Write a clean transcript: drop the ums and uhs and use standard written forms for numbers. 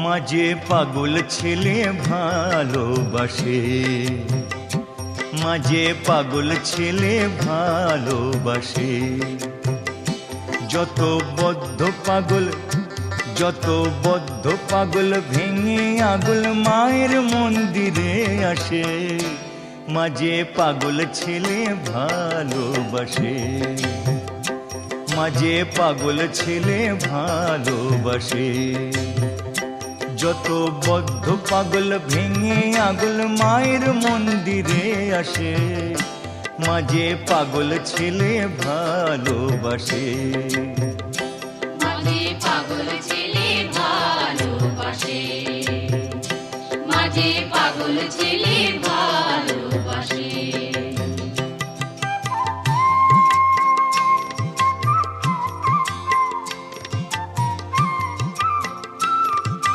মাঝে পাগল ছেলে ভালোবাসে, মাঝে পাগল ছেলে ভালোবাসে। যত বদ্ধ পাগল, যত বদ্ধ পাগল ভেঙে আগুল মায়ের মন্দিরে আসে। মাঝে পাগল ছেলে ভালোবাসে, মাঝে পাগল ছেলে ভালোবাসে। যত বদ্ধ পাগল ভেঙে আগুল মায়ের মন্দিরে আসে। মাঝে পাগল ছেলে ভালোবাসে, মাঝে পাগল ছেলে ভালোবাসে, মাঝে পাগল ছেলে